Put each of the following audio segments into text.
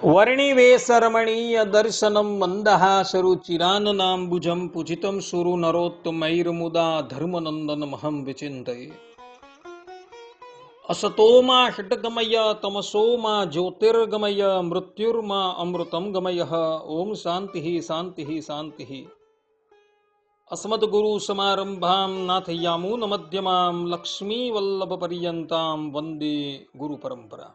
વર્ણિવેશરમણીય દર્શનમ મંદહાસરુચિરાનનાંબુજં પૂજિतं સુરુ નરોત્તમૈર્મુદા ધર્મનંદનમહં વિચિંતયે. અસતોમા ષટ્ગમય તમસોમા જ્યોતિર્ગમય મૃત્યુર્મા અમૃતં ગમય. ઓમ શાંતિ શાંતિ શાંતિ. અસ્મદ્ગુરુ સમારંભાં નાથયામૂન મધ્યમાં લક્ષ્મી વલ્લભ પર્યંતાં વંદે ગુરુ પરંપરા.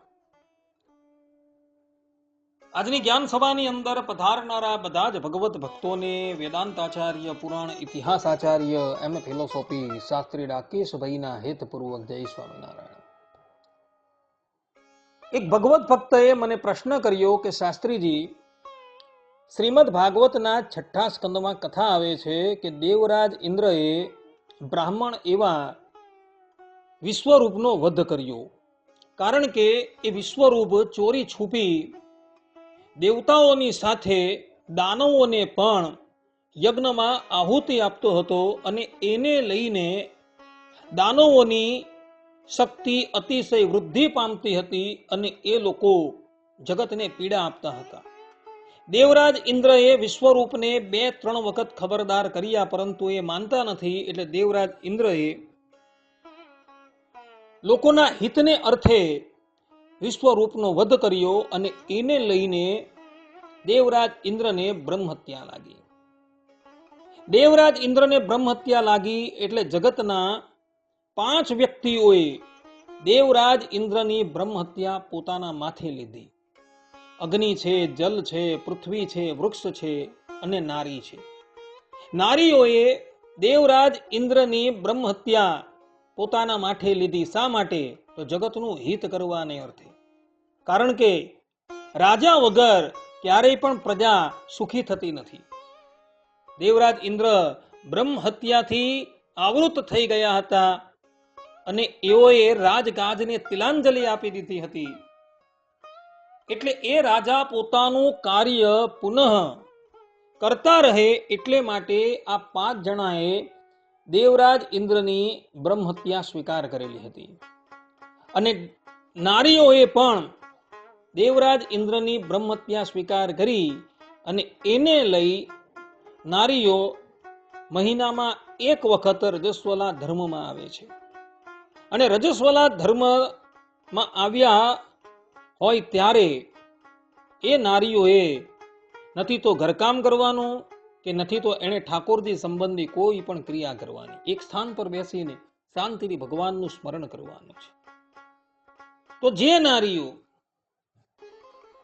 આજની જ્ઞાન સભાની અંદર પધારનારા બધા જ ભગવત ભક્તોને વેદાંતાચાર્ય, પુરાણ ઇતિહાસ આચાર્ય, એમ ફિલોસોફી શાસ્ત્રી રાકેશભાઈના હેતપૂર્વક જય સ્વામિનારાયણ. એક ભગવત ભક્તએ મને પ્રશ્ન કર્યો કે શાસ્ત્રીજી, શ્રીમદ ભાગવતના 6 સ્કંદમાં કથા આવે છે કે દેવરાજ ઇન્દ્રએ બ્રાહ્મણ એવા વિશ્વરૂપનો વધ કર્યો, કારણ કે એ વિશ્વરૂપ ચોરી છુપી દેવતાઓની સાથે દાનવોને પણ યજ્ઞમાં આહુતિ આપતો હતો અને એને લઈને દાનવોની શક્તિ અતિશય વૃદ્ધિ પામતી હતી અને એ લોકો જગતને પીડા આપતા હતા. દેવરાજ ઇન્દ્રએ વિશ્વરૂપને 2-3 વખત ખબરદાર કર્યા, પરંતુ એ માનતા નથી. એટલે દેવરાજ ઇન્દ્રએ લોકોના હિતને અર્થે વિશ્વરૂપનો વધ કર્યો અને એને લઈને દેવરાજ ઇન્દ્રને બ્રહ્મહત્યા લાગી. દેવરાજ ઇન્દ્રને બ્રહ્મહત્યા લાગી એટલે જગતના 5 વ્યક્તિઓએ દેવરાજ ઇન્દ્રની બ્રહ્મહત્યા પોતાના માથે લીધી. અગ્નિ છે, જલ છે, પૃથ્વી છે, વૃક્ષ છે અને નારી છે. નારીઓએ દેવરાજ ઇન્દ્રની બ્રહ્મહત્યા પોતાના માથે લીધી. શા માટે? તો જગતનું હિત કરવાને અર્થે. કારણ કે રાજા વગર ક્યારેય પણ પ્રજા સુખી થતી નથી. દેવરાજ ઇન્દ્ર બ્રહ્મહત્યાથી આવૃત થઈ ગયા હતા અને એઓએ રાજગાજને તિલાંજલિ આપી દીધી હતી. એટલે એ રાજા પોતાનું કાર્ય પુનઃ કરતા રહે એટલે માટે આ 5 જણાએ દેવરાજ ઇન્દ્રની બ્રહ્મહત્યા સ્વીકાર કરેલી હતી. અને નારીઓએ પણ દેવરાજ ઇન્દ્રની બ્રહ્મહત્યા સ્વીકાર કરી અને એને લઈ નારીઓ મહિનામાં 1 વખત રજસ્વલા ધર્મમાં આવે છે. અને રજસ્વલા ધર્મમાં આવ્યા હોય ત્યારે એ નારીઓએ નથી તો ઘરકામ કરવાનું કે નથી તો એને ઠાકોરજી સંબંધી કોઈ પણ ક્રિયા કરવાની. એક સ્થાન પર બેસીને શાંતિથી ભગવાનનું સ્મરણ કરવાનું છે. તો જે નારીઓ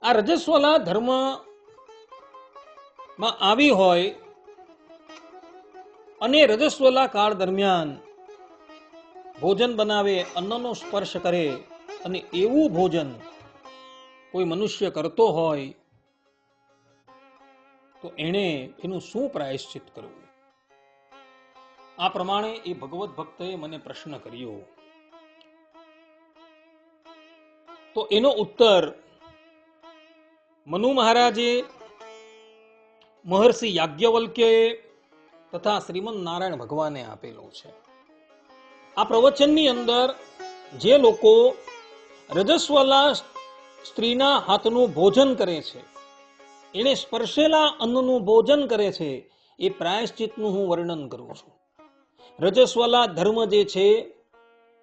આ રજસ્વલા ધર્મમાં આવી હોય અને રજસ્વલા કાળ દરમિયાન ભોજન બનાવે, અન્નનો સ્પર્શ કરે અને એવું ભોજન કોઈ મનુષ્ય કરતો હોય તો એનું શું પ્રાયશ્ચિત કરવું? આ પ્રમાણે એ ભગવત ભક્તએ મને પ્રશ્ન કર્યો. તો એનો ઉત્તર મનુ મહારાજે, મહર્ષિ યાજ્ઞવલ્ક્યએ તથા શ્રીમદ નારાયણ ભગવાને આપેલો છે. આ પ્રવચનની અંદર જે લોકો રજસ્વલા સ્ત્રીના હાથનું ભોજન કરે છે, એને સ્પર્શેલા અન્નનું ભોજન કરે છે, એ પ્રાયશ્ચિતનું હું વર્ણન કરું છું. રજસ્વલા ધર્મ જે છે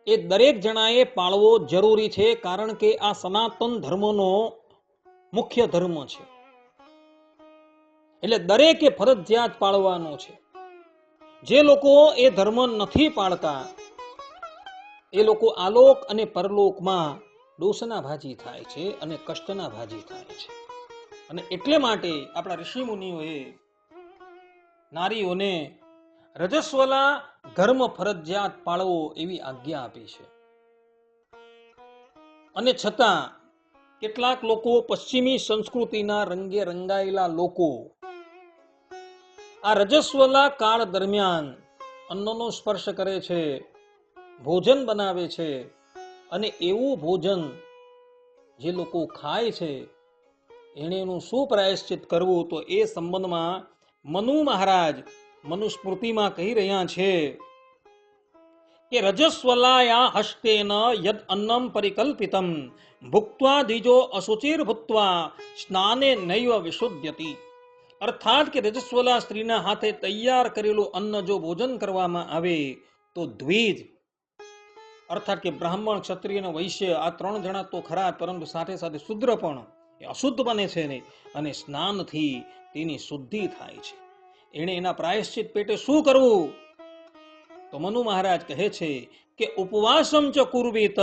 એ દરેક જણાએ પાળવો જરૂરી છે, કારણ કે આ સનાતન ધર્મનો મુખ્ય ધર્મ છે. એટલે દરેકે ફરજિયાત પાળવાનો છે. જે લોકો એ ધર્મ નથી પાળતા એ લોકો આલોક અને પરલોકમાં દોષના ભાજી થાય છે અને કષ્ટના ભાજી થાય છે. અને એટલે માટે આપણા ઋષિ મુનિઓએ નારીઓને રજસ્વલા ધર્મ ફરજિયાત પાળવો એવી આજ્ઞા આપી છે. અને છતાં કેટલાક લોકો, પશ્ચિમી સંસ્કૃતિના રંગે રંગાયેલા લોકો, આ રજસ્વલા કાળ દરમિયાન અન્નનો સ્પર્શ કરે છે, ભોજન બનાવે છે અને એવું ભોજન જે લોકો ખાય છે એનું શું પ્રાયશ્ચિત કરવું? તો એ સંબંધમાં મનુ મહારાજ મનુસ્મૃતિમાં કહી રહ્યા છે કે રજસ્વલાયા હસ્તેન યદ અન્નમ પરિકલ્પિતમ ભુક્ત્વા દ્વિજો અશુચિર ભૂત્વા સ્નાને નૈવ વિશુદ્ધ્યતિ. અર્થાત કે રજસ્વલા સ્ત્રીના હાથે તૈયાર કરેલું અન્ન જો ભોજન કરવામાં આવે તો દ્વિજ અર્થાત કે બ્રાહ્મણ, ક્ષત્રિય અને વૈશ્ય આ 3 જણા તો ખરા, પરંતુ સાથે સાથે શુદ્ર પણ એ અશુદ્ધ બને છે ને, અને સ્નાનથી તેની શુદ્ધિ થાય છે. એણે એના પ્રાયશ્ચિત પેટે શું કરવું? તો મનુ મહારાજ કહે છે કે ઉપવાસમ ચ કુર્વેત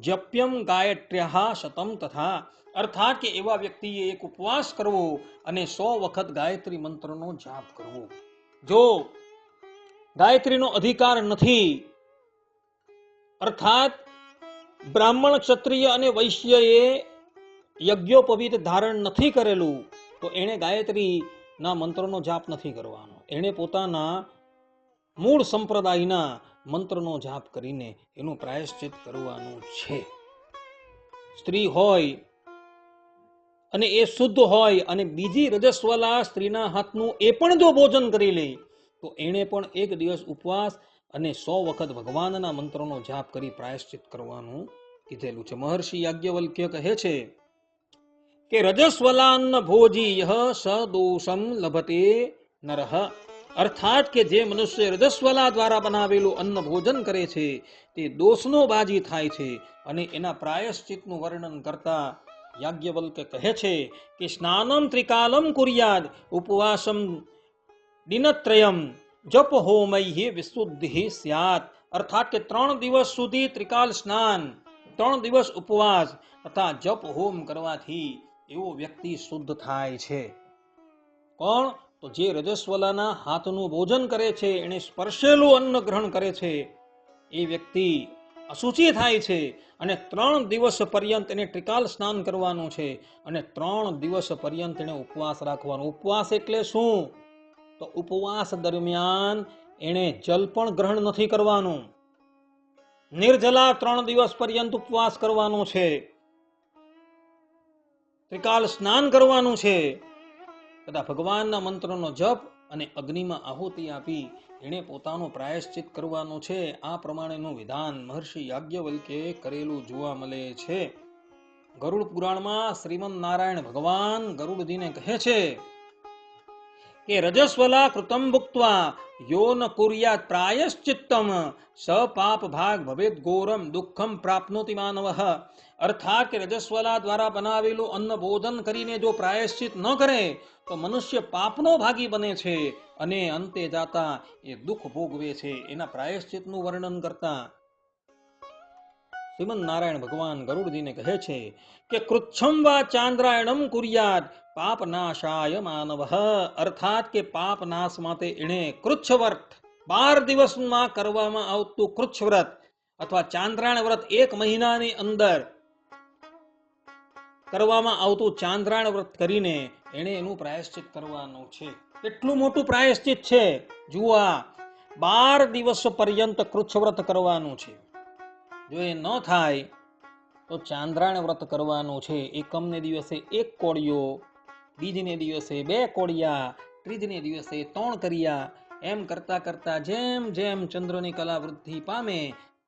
જપ્યમ ગાયત્ર્યા શતમ તથા. અર્થાત કે એવા વ્યક્તિએ એક ઉપવાસ કરવો અને 100 વખત ગાયત્રી મંત્રનો જાપ કરવો. જો ગાયત્રીનો અધિકાર નથી, અર્થાત બ્રાહ્મણ, ક્ષત્રિય અને વૈશ્યએ યજ્ઞોપવીત ધારણ નથી કરેલું, તો એણે ગાયત્રીના મંત્રનો જાપ નથી કરવાનો. એણે પોતાના મૂળ સંપ્રદાયના મંત્રનો જાપ કરીને એનું પ્રાયશ્ચિત કરવાનું છે. સ્ત્રી હોય અને એ શુદ્ધ હોય અને બીજી રજસ્વલા સ્ત્રીના હાથનું એ પણ જો ભોજન કરી લે તો એણે પણ એક દિવસ ઉપવાસ અને 100 વખત ભગવાનના મંત્રનો જાપ કરી પ્રાયશ્ચિત કરવાનું કીધેલું છે. મહર્ષિ યાજ્ઞવલ્ક્ય કહે છે કે રજસ્વલાન્ન ભોજી યહ સદોષમ લભતે નરહ. અર્થાત કે જે મનુષ્ય રજસ્વલા દ્વારા બનાવેલું અન્ન ભોજન કરે છે તે દોષનો બાજી થાય છે. અને એના પ્રાયશ્ચિતનું વર્ણન કરતા યાજ્ઞવલ્ક્ય કહે છે કે સ્નાનમ ત્રિકાલમ કુર્યાદ ઉપવાસમ દિનત્રયમ જપ હોમૈ વિશુદ્ધિ સ્યાત. અર્થાત કે 3 દિવસ સુધી ત્રિકાલ સ્નાન, 3 દિવસ ઉપવાસ તથા જપ હોમ કરવાથી એવો વ્યક્તિ શુદ્ધ થાય છે. કોણ? તો જે રજસ્વલાના હાથનું ભોજન કરે છે, એને સ્પર્શેલું અન્ન ગ્રહણ કરે છે, એ વ્યક્તિ અશુચિ થાય છે. અને 3 દિવસ પર્યંત એને ત્રિકાલ સ્નાન કરવાનું છે અને 3 દિવસ પર્યંત એને ઉપવાસ રાખવાનો. ઉપવાસ એટલે શું? તો ઉપવાસ દરમિયાન એણે જલ પણ ગ્રહણ નથી કરવાનું, નિર્જલા 3 દિવસ પર્યંત ઉપવાસ કરવાનો છે, ત્રિકાલ સ્નાન કરવાનું છે, તથા ભગવાનના મંત્રનો જપ અને અગ્નિમાં આહુતિ આપી એણે પોતાનું પ્રાયશ્ચિત કરવાનું છે. આ પ્રમાણેનું વિધાન મહર્ષિ યાજ્ઞવલ્ક્યે કરેલું જોવા મળે છે. ગરુડ પુરાણમાં શ્રીમદ નારાયણ ભગવાન ગરુડજીને કહે છે કે રજસ્વલા કૃતમ ભુક્ત્વા યો ન કુર્યાત પ્રાયશ્ચિત્તમ સ પાપ ભાગ ભવેત ઘોરમ દુઃખમ પ્રાપ્નોતિ માનવઃ. અર્થાત કે રજસ્વલા દ્વારા બનાવેલું અન્ન ભોજન કરીને જો પ્રાયશ્ચિત ન કરે તો મનુષ્ય પાપનો ભાગી બને છે અને અંતે જાતા એ દુઃખ ભોગવે છે. એના પ્રાયશ્ચિતનું વર્ણન કરતા શ્રીમદ નારાયણ ભગવાન ગરુડજીને કહે છે કે કૃચ્છમ વા ચાંદ્રાયણમ કુર્યાત પાપ નાશાય માનવઃ. અર્થાત કે પાપ નાશ માટે એણે કૃચ્છવ્રત 12 દિવસમાં કરવામાં આવતું કૃચ્છ વ્રત અથવા ચાંદ્રાયણ વ્રત 1 મહિનાની અંદર કરવામાં આવતું ચાંદ્રાયણ વ્રત કરીને એણે એનું પ્રાયશ્ચિત કરવાનું છે. કેટલું મોટું પ્રાયશ્ચિત છે જુઓ. 12 દિવસ પર્યંત કૃચ્છ વ્રત કરવાનું છે. જો એ ન થાય તો ચાંદ્રાયણ વ્રત કરવાનું છે. એકમને દિવસે 1 કોળિયો, બીજને દિવસે 2 કોળિયા, ત્રીજને દિવસે 3 કરિયા, એમ કરતા કરતા જેમ જેમ ચંદ્રની કલા વૃદ્ધિ પામે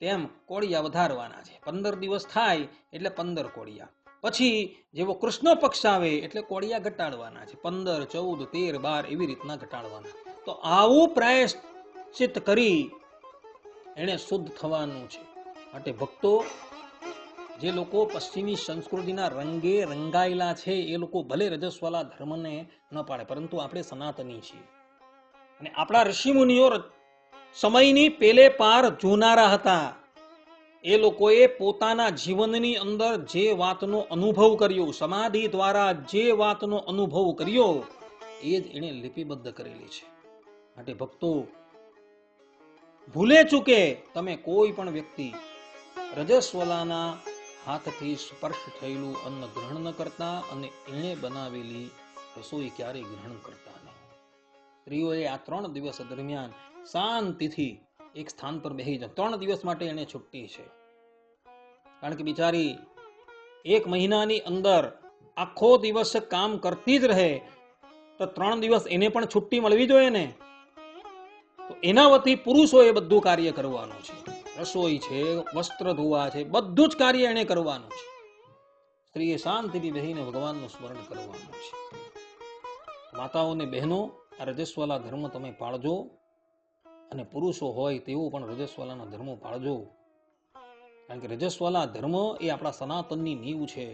તેમ કોળિયા વધારવાના છે. 15 દિવસ થાય એટલે 15 કોળિયા. પછી જેવો કૃષ્ણ પક્ષ આવે એટલે કોળિયા ઘટાડવાના છે. 15, 14, 13, 12 એવી રીતના ઘટાડવાના. તો આવું પ્રાયશ્ચિત કરી એને શુદ્ધ થવાનું છે. માટે ભક્તો, જે લોકો પશ્ચિમી સંસ્કૃતિના રંગે રંગાયેલા છે એ લોકો ભલે રજસ્વલા ધર્મને ન પાડે, પરંતુ આપણે સનાતની છીએ અને આપણા ઋષિમુનિઓ સમયની પેલે પાર જોનારા હતા. એ લોકોએ પોતાના જીવનની અંદર જે વાતનો અનુભવ કર્યો, સમાધિ દ્વારા જે વાતનો અનુભવ કર્યો એ જ એણે લિપિબદ્ધ કરેલી છે. માટે ભક્તો, ભૂલે ચૂકે તમે કોઈ પણ વ્યક્તિ રજસ્વલાના હાથથી સ્પર્શ થયેલું અન્ન ગ્રહણ ન કરતા અને એણે બનાવેલી રસોઈ ક્યારેય ગ્રહણ કરતા નહીં. સ્ત્રીઓએ આ 3 દિવસ દરમિયાન શાંતિથી એક સ્થાન પર બેસી જાય. 3 દિવસ માટે એને છુટ્ટી છે. કારણ કે બિચારી 1 મહિનાની અંદર આખો દિવસ કામ કરતી જ રહે તો 3 દિવસ એને પણ છુટ્ટી મળવી જોઈએ ને. તો એના વતી પુરુષોએ બધું કાર્ય કરવાનું છે. રસોઈ છે, વસ્ત્ર ધોવા છે, બધું જ કાર્ય એને કરવાનું છે. સ્ત્રીએ શાંતિથી બેસીને ભગવાનનું સ્મરણ કરવાનું છે. માતાઓ અને બહેનો, આ રજસ્વાલા ધર્મ તમે પાળજો, અને પુરુષો હોય તેઓ પણ રજસ્વાલાના ધર્મો પાળજો. કારણ કે રજસ્વાલા ધર્મ એ આપણા સનાતનની નીવ છે.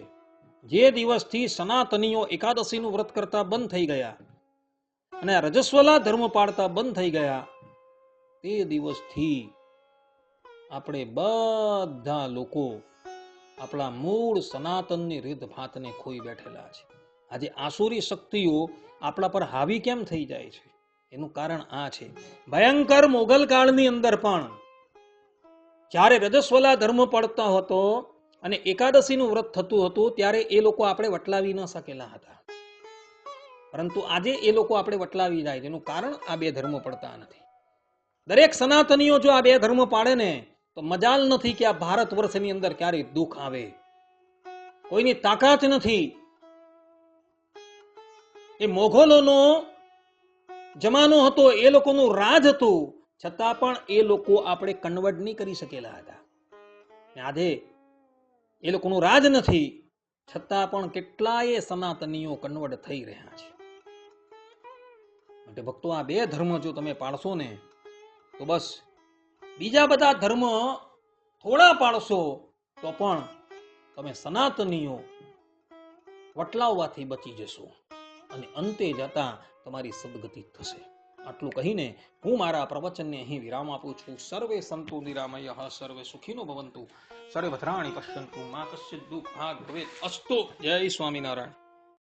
જે દિવસથી સનાતનીઓ એકાદશીનું વ્રત કરતા બંધ થઈ ગયા અને આ રજસ્વાલા ધર્મ પાળતા બંધ થઈ ગયા, તે દિવસથી આપણે બધા લોકો આપણા મૂળ સનાતનની રીતભાતને ખોઈ બેઠેલા છે. આજે આસુરી શક્તિઓ આપણા પર હાવી કેમ થઈ જાય છે? એનું કારણ આ છે. ભયંકર મોગલ કાળની અંદર પણ જ્યારે રજસ્વલા ધર્મ પડતા હતો અને એકાદશીનું વ્રત થતું હતું, ત્યારે એ લોકો આપણે વટલાવી ન શકેલા હતા. પરંતુ આજે એ લોકો આપણે વટલાવી જાય છે. એનું કારણ આ બે ધર્મો પડતા નથી. દરેક સનાતનીઓ જો આ બે ધર્મ પાડે ને તો મજાલ નથી કે આ ભારત વર્ષની અંદર ક્યારેય દુઃખ આવે. કોઈની તાકાત નથી. એ મોગલોનો જમાનો હતો, એ લોકોનું રાજ હતું, છતાં પણ એ લોકો આપણે કન્વર્ટ નહીં કરી શકેલા હતા. આજે એ લોકોનું રાજ નથી, છતાં પણ કેટલાય સનાતનીઓ કન્વર્ટ થઈ રહ્યા છે. માટે ભક્તો, આ બે ધર્મ જો તમે પાળશો ને તો બસ, બીજા બધા ધર્મ થોડા પાળશો તો પણ તમે સનાતનીઓ વટલાવવાથી બચી જશો અને અંતે જતા તમારી સદગતિ થશે. આટલું કહીને હું મારા પ્રવચનને અહીં વિરામ આપું છું. સર્વે સંતુ નિરામયઃ, સર્વે સુખીનો ભવંતુ, સર્વે ભદ્રાણિ પશ્યન્તુ, મા કશ્ચિદ દુઃખાગ ભવેત અસ્તુ. જય સ્વામિનારાયણ.